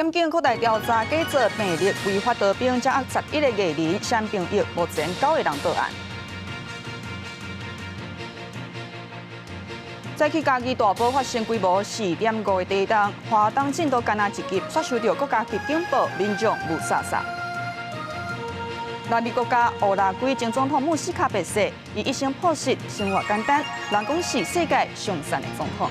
检警扩大调查，假造病历违法盗兵，将握11个艺人、相朋友，目前9个人到案。早起嘉义大埔发生规模4.5个地震，华东震度干那一级，却受到国家级警报，民众无杀杀。南美国家乌拉圭前总统穆斯卡被死，伊一生朴实，生活简单，人讲是世界上善的总统。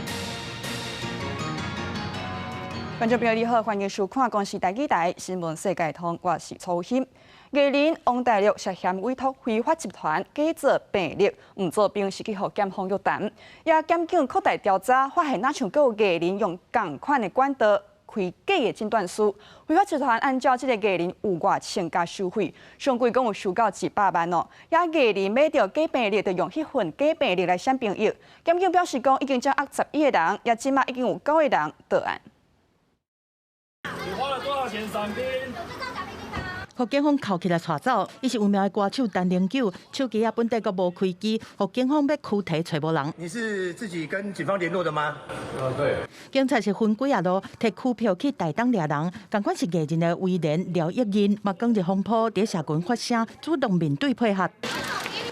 观众朋友你好，欢迎收看公视台台新闻世界通，我是曹欣。艺人王大陆涉嫌委托非法集团假造病历，唔做兵是去互检方约谈。也检警扩大调查，发现哪像阁有艺人用同款的管道开假的诊断书，非法集团按照这个艺人有外千加收费，上贵共有收到100万哦。也艺人买到假病历，就用迄份假病历来选朋友。检警表示讲，已经将握11个人，也即马已经有9个人到案。你花了多少钱赏冰？互警方铐起来带走，伊是有名的歌手陈零九，手机本地阁无开机，互警方要拘提找无人。你是自己跟警方联络的吗？对。警察是分几啊路，摕区票去台东抓人，同款是艺人的威廉廖益仁，嘛讲日风波伫社群发声，主动面对配合。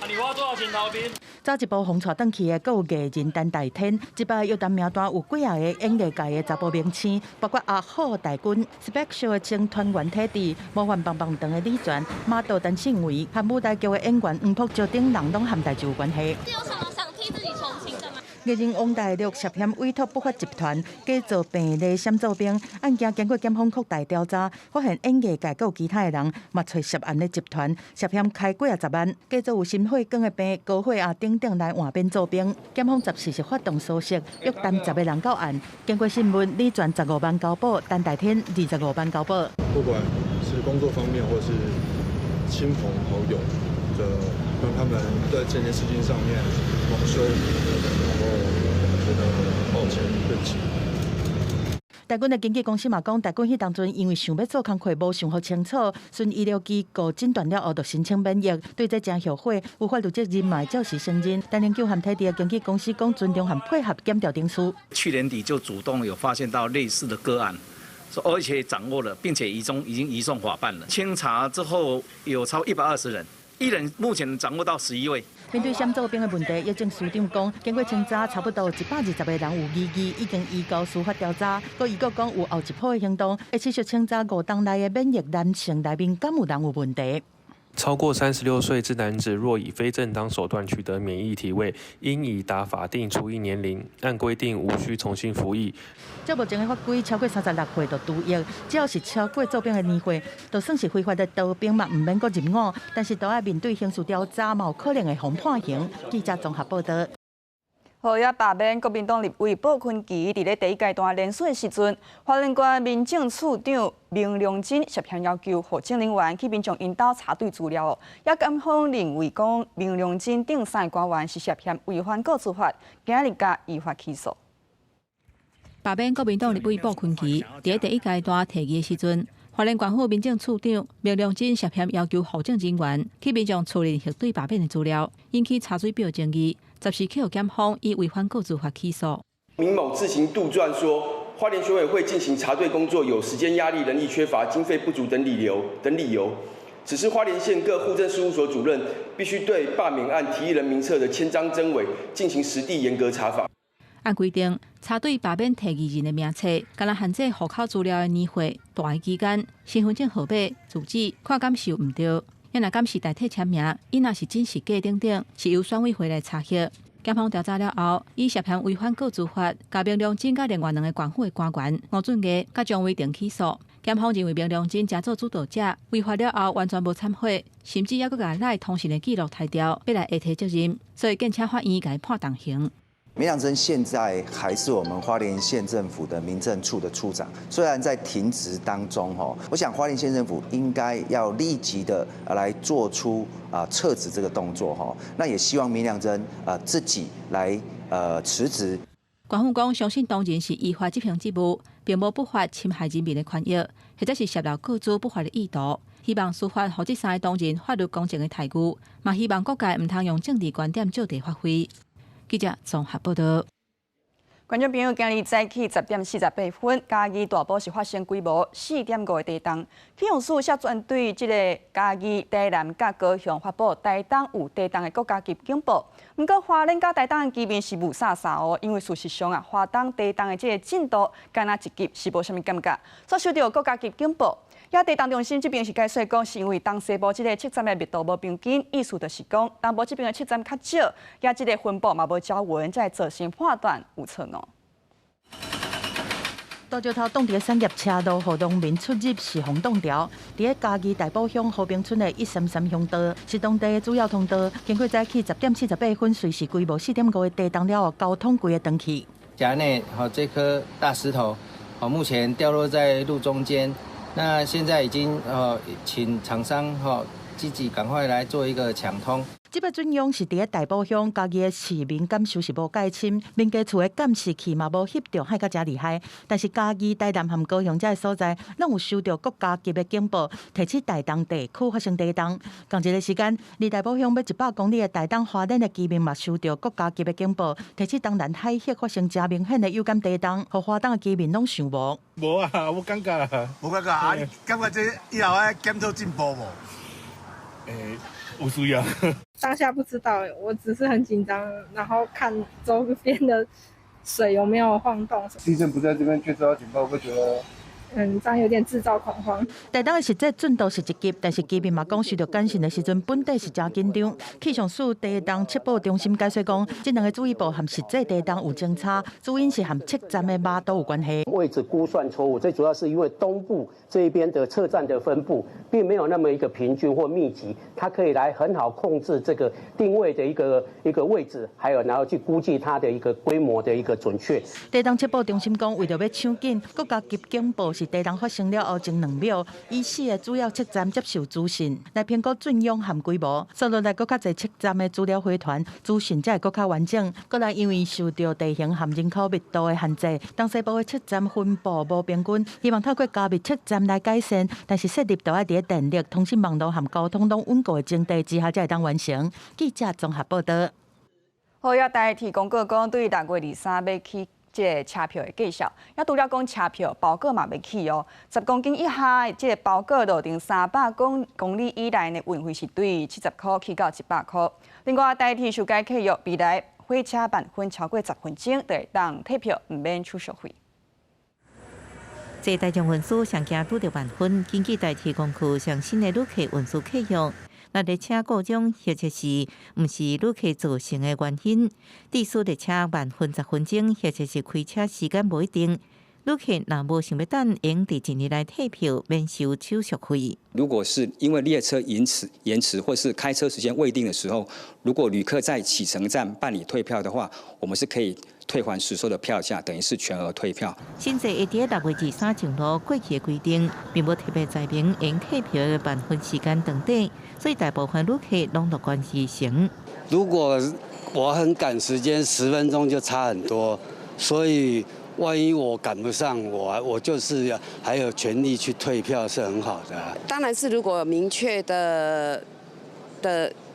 你花多少钱逃兵？早一步红带转去的，阁有艺人陈大天，一摆约谈名单有几啊个演艺界的查甫明星，包括阿虎、大军、Special 的前团员体弟、模范棒棒糖的李泉、马道陈信伟，和舞台剧的演员黄朴石等人拢和大就有关系。是有什么想替自己澄清的吗？艺人王大陆涉嫌委托不法集团假造病历闪造兵，案件经过检方扩大调查，发现演艺界阁有其他的人嘛找涉案的集团，涉嫌开几啊10万，假造有心血管的病、高血压等等来换兵造兵。检方14是发动搜索，约谈10个人到案。经过审问，李全15万交保，陈大天25万交保。不管是工作方面，或是亲朋好友让他们在这件事情上面蒙羞，然后觉得抱歉对不起。台军的经纪公司嘛讲，台军迄当阵因为想要做工课无想好清楚，顺医疗机构诊断了后，就申请免疫，对这真后悔，有法律责任嘛照实承认。但研究和体的经纪公司讲尊重和配合检调定书。去年底就主动有发现到类似的个案。而且掌握了，并且已经移送法办了。清查之后有超120人，艺人目前掌握到11位。面对闪造兵的问题，疫情署长讲，经过清查，差不多120个人有异议，已经移交司法调查。伊阁讲有后一波的行动，会持续清查5档内的免疫男性内面敢有人有问题。超过36岁之男子，若以非正当手段取得免疫体位，应已达法定除役年龄，按规定无需重新服役。照目前的法规，超过36岁就除役，只要是超过造兵的年岁，就算是非法的盗兵嘛，唔免阁入伍，但是都要面对刑事调查，嘛有可能会被判刑。记者综合报道。好，也罢免国民党立委鲍坤琪伫咧第一阶段连选的时阵，花莲县民政处长明良真涉嫌要求户政人员去民众因兜查对资料，也检方认为讲明良真等3个官员是涉嫌违反告诉法，今日甲依法起诉。罢免国民党立委鲍坤琪伫第一阶段提议的时阵，花莲县府民政处长明良真涉嫌要求户政人员去民众处理核对罢免的资料，引起查水表争议。14去检方以违反告诉法起诉。明某自行杜撰说，花莲选委会进行查对工作有时间压力、人力缺乏、经费不足等理由，只是花莲县各户政事务所主任必须对罢免案提议人名册的签章真伪进行实地严格查访。按规定，查对罢免提议人的名册，敢若限制户口资料的年岁、大个期间、身份证号码、住址，看敢是有毋对。也若敢是代替签名，伊若是真是假等等，是由选委会来查核。检方调查了后，以涉嫌违反告诉法，甲明良真甲另外2个县府的官员吴俊杰甲张伟定起诉。检方认为明良真假做主导者，违法了后完全无忏悔，甚至还佫甲赖通讯的记录摕掉，要来下提责任，所以建请法院甲伊判重刑。明良真现在还是我们花莲县政府的民政处的处长，虽然在停职当中我想花莲县政府应该要立即的来做出撤职这个动作那也希望明良真自己来辞职。官府讲，相信当然是依法执行职务，并无不法侵害人民的权益，或者是泄露各自不法的意图。希望司法和这3个当然法律公正的态度，嘛希望各界唔通用政治观点就地发挥。记者综合报道。观众朋友，今日早起10:48分，嘉义大埔是发生规模4.5个地震。气象署协专对这个嘉义、台南、甲高雄发布台东有地震的国家级警报。不过花莲甲台东的居民是无啥哦，因为事实上啊，花东地震的这个进度敢若一级是无啥物感觉，所收到国家级警报。也地震中心这边是解说讲，是因为东西部这个测站的密度无平均，意思就是讲东部这边的测站较少，也这个分布嘛无较稳，才会造成判断有错误。大石头挡伫产业车路，互农民出入是封挡条。伫咧嘉义大埔乡和平村的133乡道，是当地的主要通道。经过早起10:48分，随时规模4.5个地震了后，交通规个断去。辖内这颗大石头目前掉落在路中间。那现在已经请厂商积极赶快来做一个抢通。这笔准用是伫咧大埔乡，家己的市民感受是无介深，民家厝的监视器嘛无翕到，害甲真厉害。但是嘉义、台南和高雄这所在，拢有收到国家级的警报，提起台东地区发生地震。同一个时间，离大埔乡要100公里的台东花莲的居民嘛收到国家级的警报，提起东南海峡发生真明显的有感地震，和花东的居民拢想无。无啊，我感觉啊，无感觉啊，感觉这以后要检讨进步无？有需要。当下不知道，我只是很紧张，然后看周边的水有没有晃动。地震不在这边，却收到警报，会觉得这样有点制造恐慌。台东的实际准度是1级，但是居民嘛讲受到感染的时阵，本地是真紧张。气象署地动测报中心解说讲，这两个注意报和实际地动有侦差，主因是和测站的码都有关系。位置估算错误，最主要是因为东部这一边的测站的分布并没有那么一个平均或密集，它可以来很好控制这个定位的一个位置，还有然后去估计它的一个规模的一个准确。地动测报中心讲，为了要抢紧，国家级警报是地动发生了后前2秒，以4个主要测站接受资讯，来评估准用和规模。收落来，搁较侪测站的资料回传，资讯才会搁较完整。搁来，因为受到地形和人口密度的限制，东西部的测站分布无平均，希望透过加密测站来改善。但是设立都要伫电力、通讯网络和交通拢稳固的前提之下，才会当完成。记者综合报道。好，也台提公告讲，对6月23要起这个车票的计绍，也除了讲车票包裹嘛要起哦。10公斤以下的这个包裹路程300公里以内的运费是对70块起到100块。另外，台提修改契约，未来火车慢分超过10分钟，就会当退票，唔免手续费。在大众运输上惊拄着慢分，根据台铁公区上新的旅客运输契约，那列车故障或者是毋是旅客造成的原因，致使列车慢分10分钟，或者是开车时间无一定，旅客若无想要等，应伫1日内退票，免收手续费。如果是因为列车延迟或是开车时间未定的时候，如果旅客在启程站办理退票的话，我们是可以退还实收的票价，等于是全额退票。新制会伫6月23上路过去的规定，并无特别载明应退票的慢分时间等等，所以大部分旅客拢乐观其成。如果我很赶时间，10分钟就差很多，所以万一我赶不上，我就是还有权利去退票，是很好的。当然是如果明确的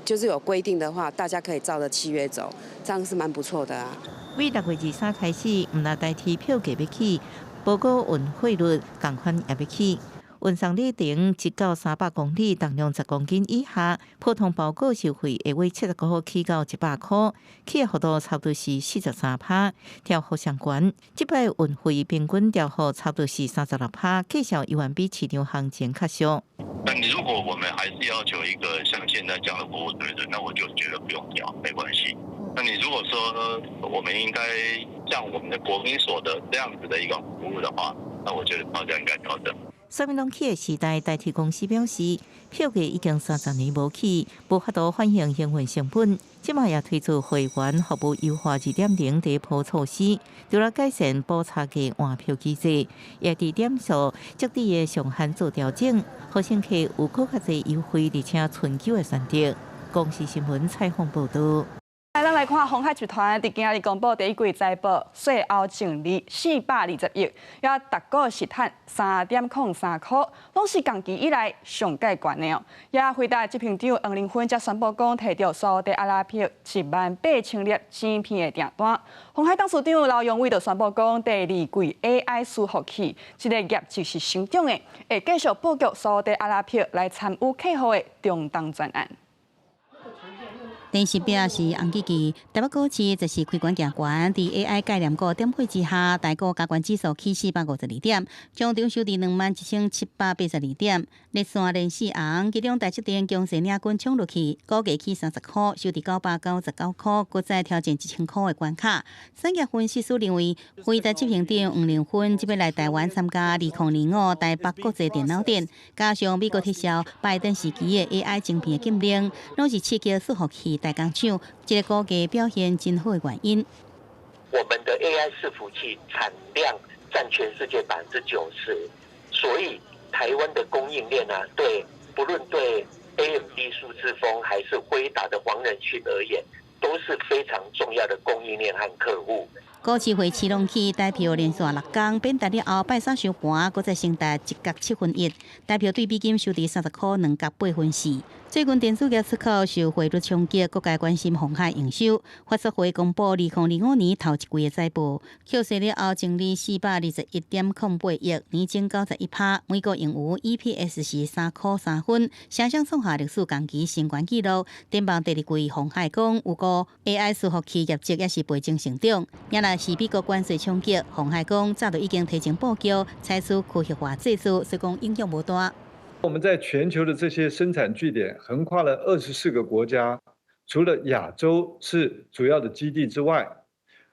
就是有规定的话，大家可以照着契约走，这样是蛮不错的啊。为6月23开始，毋但代替票价要起，包括运费率同款也要起。运送里程1到300公里，重量10公斤以下，普通包裹收费会为70块起到100块，起的幅度差不多是43%，调幅上悬。这摆运费平均调幅差不多是36%，计效依然比市场行情较俗。那你如果我们还是要求一个像现在这样的服务水准，那我就觉得不用调，没关系。那你如果说我们应该像我们的国民所得这样子的一个服务的话，那我觉得票价应该调整。三民龙起的时代，代替公司表示，票价已经30年无起，无法度反映营运成本。即卖也推出会员服务优化2.0第一波措施，除了改善补差价换票机制，也伫点数极低的上限做调整，互乘客有更较侪优惠而且长久的选择。公司新闻采访报道。咱来来看，鸿海集团伫今日公布第一季财报，税后净利420亿，也达股实赚3.03块，拢是同期以来上界悬的哦。也回答执行长黄玲芬才宣布讲，摕到沙特阿拉伯18000粒晶片的订单。鸿海董事长刘永伟就宣布讲，第二季 AI 伺服器这个业绩是成长的，会继续布局沙特阿拉伯来参与客户的中东专案。第10表是红基期，台北股市则是开关行悬，伫 AI 概念股点火之下，大股加权指数起452点，将中收伫21782点，日线连四红，其中台积电强势领军冲落去，股价起30块，收伫999块，搁再挑战1000块的关卡。产业分析师认为，辉达执行长黄玲芬即要来台湾参加2025台北国际电脑展，加上美国撤销拜登时期的 AI 晶片的禁令，拢是刺激伺服器大工厂这个股价表现真好的原因。我们的 AI 伺服器产量占全世界90%，所以台湾的供应链啊，不论对 AMD 数字峰还是辉达的黄仁勋而言，都是非常重要的供应链和客户。股市回市拢起，台票连续6天变大了后，拜三收盘，搁再升达1.7%，台票对美金收伫30块2.8%。最近电子业出口受汇率冲击，各界关心鸿海营收。法说会公布2025年头一季的财报，扣税了后净利421.08亿，年增91%，每股盈余 EPS 是3块3分，双双创下历史同期新高纪录。展望第二季，鸿海讲有个 AI 伺服器业绩也是倍增成长。也若是美国关税冲击，鸿海讲早就已经提前布局，采取科学化技术，所以讲影响无大。我们在全球的这些生产据点横跨了24个国家，除了亚洲是主要的基地之外，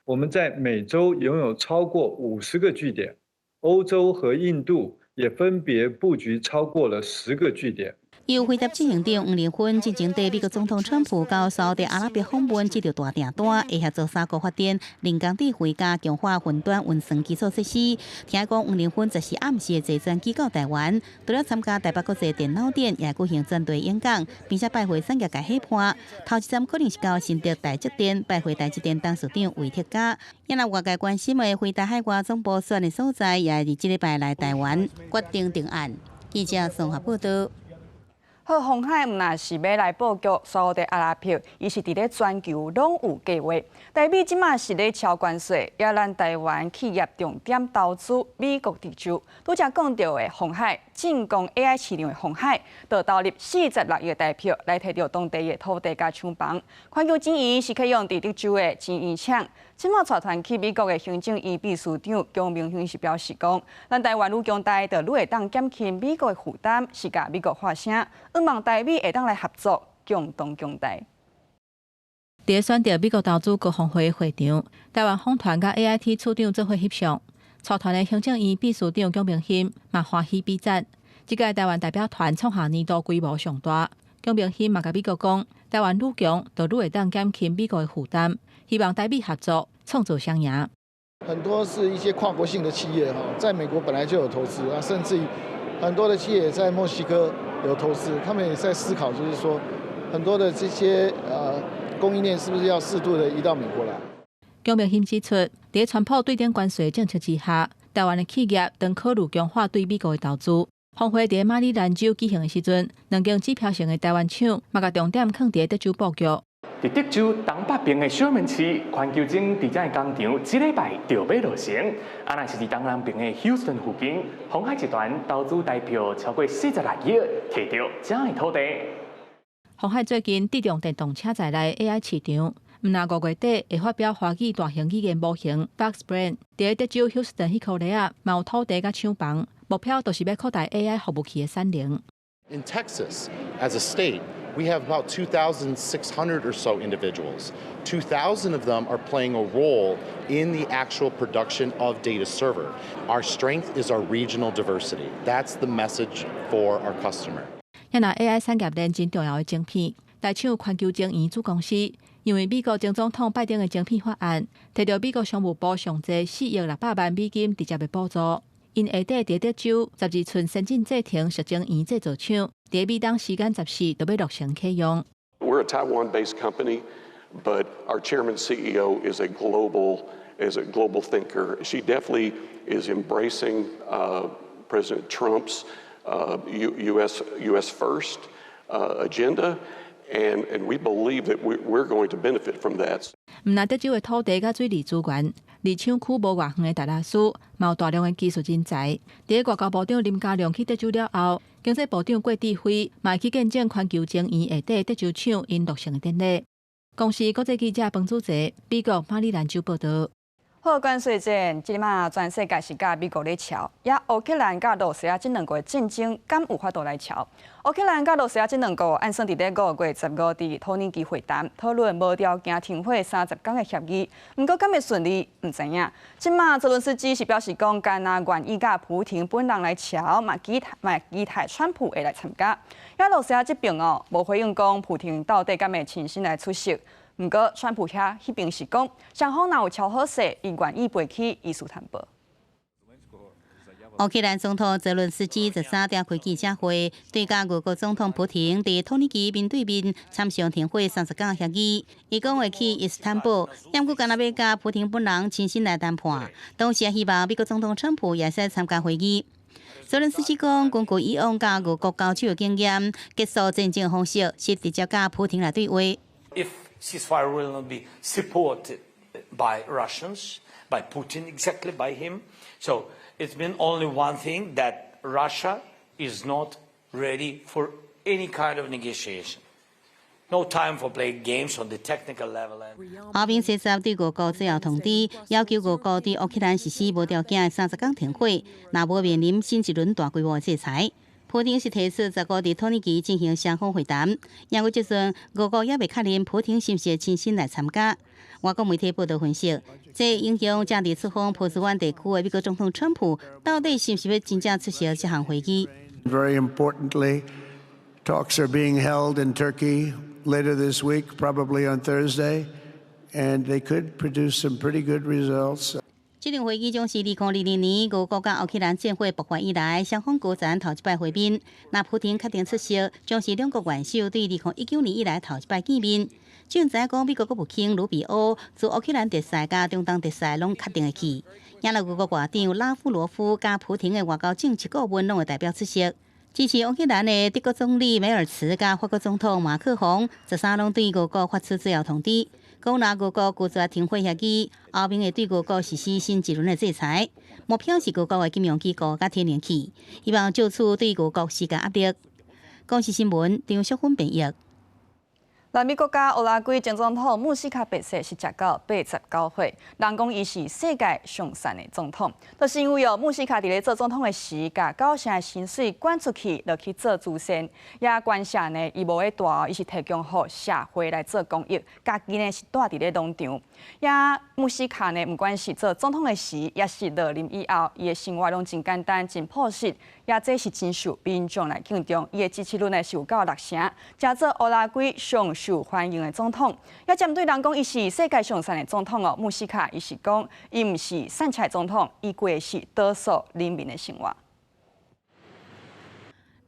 我们在美洲拥有超过50个据点，欧洲和印度也分别布局超过了10个据点。由辉达执行长黄玲芬进前对美国总统川普到沙特阿拉伯访问，这条大订单会协助3国发展人工智慧加强化云端运算基础设施。听讲黄玲芬则是暗时坐专机到台湾，除了参加台北国际电脑展，也举行专题演讲，并且拜会产业界伙伴。头一站可能是到新竹台积电，拜会台积电董事长魏铁家。也若外界关心的辉达海外总部选的所在，也伫这礼拜来台湾决定定案。记者综合报道。好，鸿海毋若是要来布局沙特阿拉伯，伊是伫咧全球拢有计划。台币即马是咧超关税，也咱台湾企业重点投资美国地区。拄则讲到的鸿海进攻 AI 市场的鸿海，就投入46亿台票来摕到当地的土地加厂房。环球经营是可以用伫德州的经营厂。即马带团去美国的行政院秘书长姜明勋是表示讲，咱台湾愈强大，就愈会当减轻美国的负担，是甲美国发声，希望台美会当来合作，共同强大。伫选择美国投资国防会会场，台湾访团甲 AIT 处长做伙翕相，带团的行政院秘书长姜明勋嘛欢喜比赞。即届台湾代表团创下年度规模上大，姜明勋嘛甲美国讲，台湾愈强，就愈会当减轻美国的负担。希望台美合作，创造双赢。很多是一些跨国性的企业哈，在美国本来就有投资啊，甚至于很多的企业在墨西哥有投资，他们也在思考，就是说很多的这些供应链是不是要适度的移到美国来。姜明勋指出，在川普对顶关税政策之下，台湾的企业当考虑强化对美国的投资。峰会在马里兰州举行的时阵，2间指标性的台湾厂嘛甲重点放伫德州布局。伫德州东北边的小面市，环球晶地产工厂，这礼拜就要落成。啊，若是伫东南边的 Houston 附近，鸿海集团投资台票超过46亿，摕到这的土地。鸿海最近注重电动车在内 AI 市场，毋那5月底会发表华语大型语言模型 Box-Brain， 伫德州 Houston 迄块地啊，嘛有土地甲厂房，目标就是要扩大 AI 服务器的产能。In Texas, as a state, we have about 2,600 or so individuals. 2,000 of them are playing a role in the actual production of data server. Our strength is our regional diversity. That's the message for our customer. 也若 AI 产业链真重要的晶片，大厂环球晶圆子公司，因为美国前总统拜登的晶片法案，摕到美国商务部上济4亿600万美金直接的补助。因下底伫德州12寸先进制程实晶圆制造厂，伫美东时间14就要落成启用。We're a Taiwan-based company. But our chairman CEO is a global thinker. She definitely is embracing President Trump's U.S. first agenda, and we believe that we're going to benefit from that. 唔但德州的土地甲水利资源，离厂区无外远的达拉斯，嘛有大量的技术人才。伫外交部长林佳龙去德州了后，经济部长郭志辉嘛去见证环球晶圆下底德州厂因落成的典礼。公司国际记者彭祖哲，美国马里兰州报道。好，关税战，即马全世界是甲美国咧吵，也乌克兰甲罗西亚即两国战争敢有法度来吵？乌克兰甲罗西亚即两国按算伫咧5月15日伫托尼基会谈，讨论无条件停火30天的协议，毋过敢会顺利，毋知影。即马泽伦斯基是表示讲，敢若愿意甲普廷本人来吵，嘛期待川普会来参加。也罗西亚即边无回应讲普廷到底敢会亲身来出席。 不过，川普遐迄边是讲，双方若有超好势，伊愿意陪去艺术谈判。乌克兰总统泽伦斯基13日开记者会，对甲俄国总统普廷伫土耳其面对面参详停火30天协议。伊讲会去伊斯坦布，要阁敢若要甲普廷本人亲身来谈判，同时也希望美国总统川普也使参加会议。泽伦斯基讲，根据以往甲俄国交手的经验，结束战争方式是直接甲普廷来对话。 Ceasefire will not be supported by Russians, by Putin, exactly by him. So it's been only one thing that Russia is not ready for any kind of negotiation. No time for playing games on the technical level. 欧盟30日对俄国最后通知，要求俄国对乌克兰实施无条件的30天停火，若无面临新一轮大规模制裁。 普廷是提出15日土耳其进行双方会谈，因为即阵俄国也未确认普廷是毋是亲身来参加。外国媒体报道分析，这影响正伫出访波斯湾地区的美国总统川普，到底是毋是要真正出席这项会议 ？Very importantly, talks are being held in Turkey later this week, probably on Thursday, and they could produce some pretty good results. 这场会议将是2020年俄国甲乌克兰战火爆发以来，双方高层头一摆会面。那普廷确定出席，将是两国元首对2019年以来头一摆见面。只知影讲，美国国务卿鲁比欧自乌克兰特使甲中东特使拢确定会去。也俄国外长拉夫罗夫甲普廷的外交政治顾问拢会代表出席。支持乌克兰的德国总理梅尔茨甲法国总统马克宏13拢对俄国发出最后通知。 讲若俄国拒绝停火协议，欧盟会对俄国实施新一轮的制裁，目标是俄国的金融机构甲天然气，希望就此对俄国施加压力。公视新闻张淑芬编译。南美国家乌拉圭前总统穆斯卡病逝是食到89岁，人讲伊是世界上善的总统，就是因为穆斯卡伫咧做总统的时，甲高盛的薪水捐出去，落去做慈善，也捐下呢，伊无咧大，伊是提供互社会来做公益，家己呢是住伫咧农场。也穆斯卡呢，不管是做总统的时，也是落任以后，伊的生活拢真简单、真朴实，也这是真受民众来敬重。伊的支持率呢是有到6成，真做乌拉圭上 受欢迎的总统，也针对人讲伊是世界上善的总统哦。穆斯卡伊是讲，伊毋是善财总统，伊过的是多数人民的生活。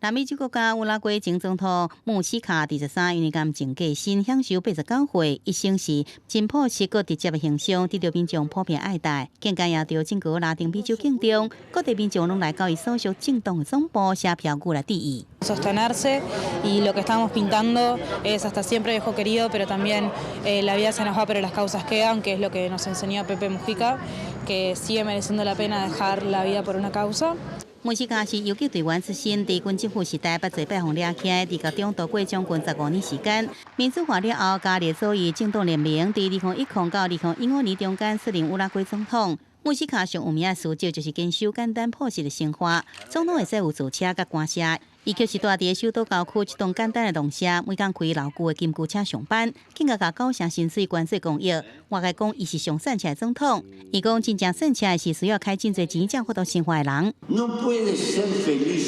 南美洲国家乌拉圭前总统穆斯卡第13日甘前过身，享受89岁，一生是真朴实个直接的形象，得到民众普遍爱戴，更加也着整个拉丁美洲敬重，各地民众拢来到伊所属政党的总部写票据来致意。 Sostenerse y lo que estamos pintando es hasta siempre viejo querido, pero también la vida se nos va, pero las causas quedan, que es lo que nos enseñó Pepe Mujica, que sigue mereciendo la pena dejar la vida por una causa. 穆斯卡是游击队员出身，伫军政府时代捌做拜访掠起，伫高中度过将近15年时间。民主化了后，加入做伊政党联盟，伫2010到2015年中间率领乌拉圭总统。穆斯卡上有名的事迹就是坚守简单朴实的生活。总统会使有坐车甲官车，伊就是住伫首都郊区一栋简单的农舍，每天开老旧的金龟车上班，更加甲高盛薪水捐做公益。我甲讲，伊是上善车的总统。伊讲真正善车是需要开真侪钱才获得生活的人。No puedes ser feliz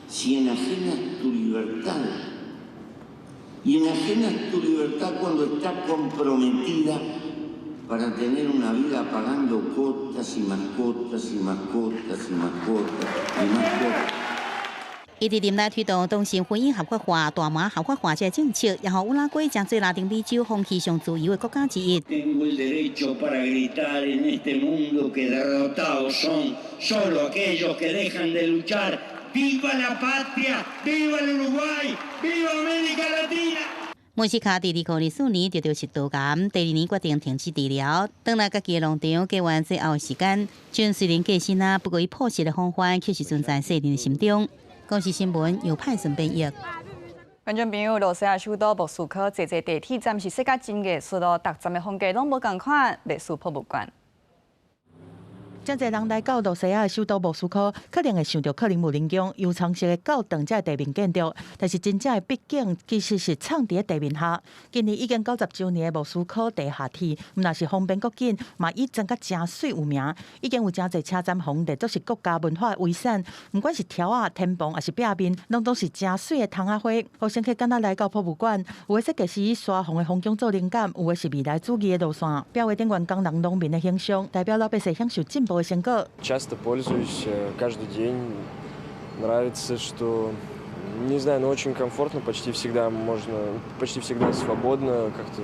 si enajenas tu libertad. Y enajenas tu libertad cuando está comprometida para tener una vida pagando cuotas y más cuotas y más cuotas y más cuotas y más cuotas. 伊伫林内推动同性婚姻合法化、大麻合法化这政策，然后乌拉圭将做拉丁美洲风气上自由的国家之一。Tengo el derecho para gritar en este mundo que derrotados son solo aquellos que dejan de luchar. ¡Viva la patria! ¡Viva el Uruguay! ¡Viva América Latina! 莫西卡伫2004年得到食道癌，第2年决定停止治疗，等来家己的农场过完最后的时间。虽然过身啊，不过伊朴实的风范却是存在世人的心中。公视新闻由派顺编译。观众朋友，罗西亚首都莫斯科坐地铁站是世界真艺术咯，逐站的风格拢无共款，历史博物馆。真侪人来到罗西亚的首都莫斯科，可能会想到克林姆林宫、悠长式的教堂这地面建筑，但是真正的毕竟其实是藏伫地面下。今年已经90周年的莫斯科地下铁，毋但是方便国紧，嘛以整个真水有名。已经有真侪车站红列作是国家文化遗产，毋管是条啊、天棚还是壁面，拢都是真水的窗仔花。互乘客敢若来到博物馆，有的设计师以沙红的风景做灵感，有的是未来主义的路线。标画顶员工人农民的形象，代表老百姓享受进步。 Часто пользуюсь каждый день. Нравится, что, не знаю, но очень комфортно, почти всегда свободно, как-то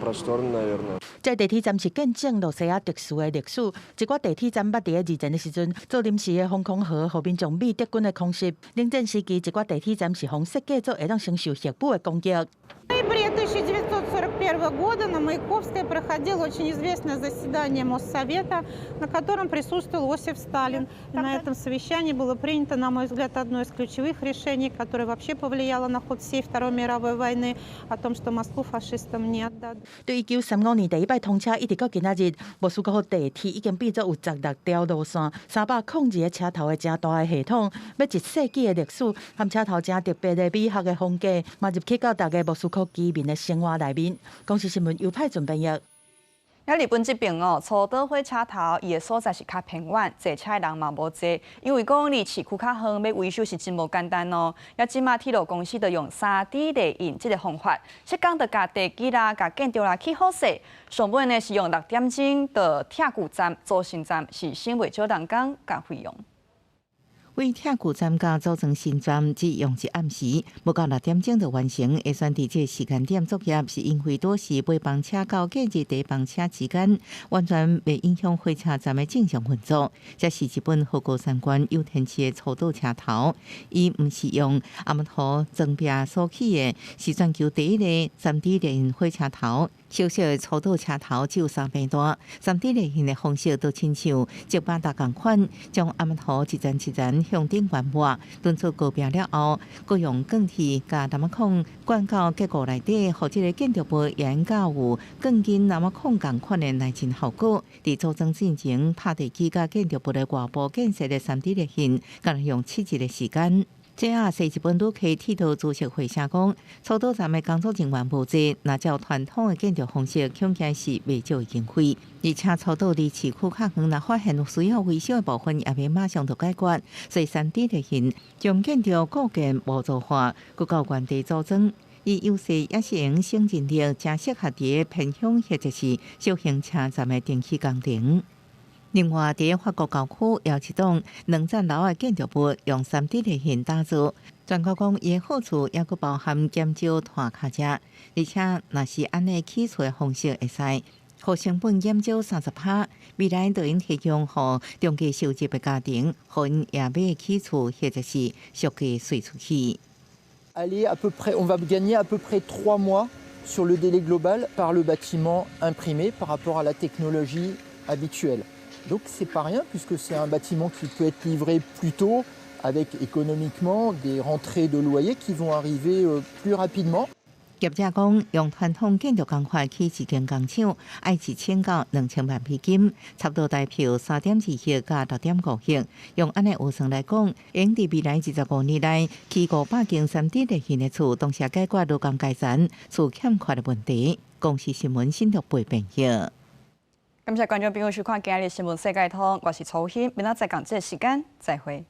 просторно, наверное. 这地铁站是见证罗西亚特殊的历史。一寡地铁站捌伫2战的时阵做临时的防空壕，互民众美德军的空袭。冷战时期，一寡地铁站是互设计做会当承受核武的攻击。 В ноябре 1941 года на Маяковской проходило очень известное заседание Моссовета, на котором присутствовал Иосиф Сталин. И на этом совещании было принято, на мой взгляд, одно из ключевых решений, которое вообще повлияло на ход всей Второй мировой войны, о том, что Москву фашистам не отдадут. 对1935年第一摆通车，一直到今仔日，莫斯科地铁已经变作有16条路线、302个车头的真大的系统，要一世纪的历史，含车头真特别的美学的风格，嘛入去到大家莫斯科居民的生活内面。公视新闻由派准编译。日本这边哦，初岛火车头伊的所在是较偏远，坐车的人嘛无济，因为讲离市区较远，要维修是真无简单哦。即马铁路公司就用3D 列印这个方法，设讲着甲地基啦、甲建筑啦起好势。上尾呢是用6点钟到铁骨站、造新站是省袂少人工甲费用。 为铁骨站甲组成新站只用一暗时，不到6点钟就完成。会选伫这时间点作业，是因为多是尾班车到假日第班车之间，完全未影响火车站的正常运作。这是日本和歌山县有天市的初岛车头，伊毋是用阿木头装壁所起的，是全球第一个3D 列印火车头。 小小的初岛车头只有3边大，3D 列印的方式都亲像石板搭共款，将阿木头一层一层向顶原抹，炖出高壁了后，佮用钢铁甲南木孔灌到结构内底，互这个建筑物沿到有更紧南木孔共款的内衬效果。伫组装进程，拍地基甲建筑物的外部建设的3D 列印，敢用7日的时间。 JR 西日本旅客铁道株式会社讲，初岛站的工作人员无济，那照传统的建筑方式，恐惊是未少经费。而且初岛离市区较远，若发现有需要维修的部分，也未马上就解决，所以3D 列印将建筑构建模组化，佮到原地组装。伊优势也是用省人力，正适合伫偏乡或者是小型车站的电气工程。 另外，伫法国郊区有一栋2层楼的建筑物，用3D 列印打造。专家讲，伊的好处也佫包含减少拖卡车，而且若是安尼起厝的方式会使，互成本减少30%。未来就应提供互中低收入的家庭，互因也买起厝或者是俗价税出去。On va gagner à peu près 3 mois sur le délai global par le bâtiment imprimé par rapport à la technologie habituelle. Donc c'est pas rien puisque c'est un bâtiment qui peut être livré plus tôt avec économiquement des rentrées de loyer qui vont arriver plus rapidement. 业者讲，用传统建筑工法起一间工厂，要1000到2000万美金，差不多代票3.2亿到6.5亿。用安尼换算来讲，用伫未来25年内，起500间3D 列印的厝，同时解决劳工阶层厝欠缺的问题。公视新闻新竹报编译。 感谢观众朋友收看今日新闻世界通，我是曹欣，明仔载讲这时间再会。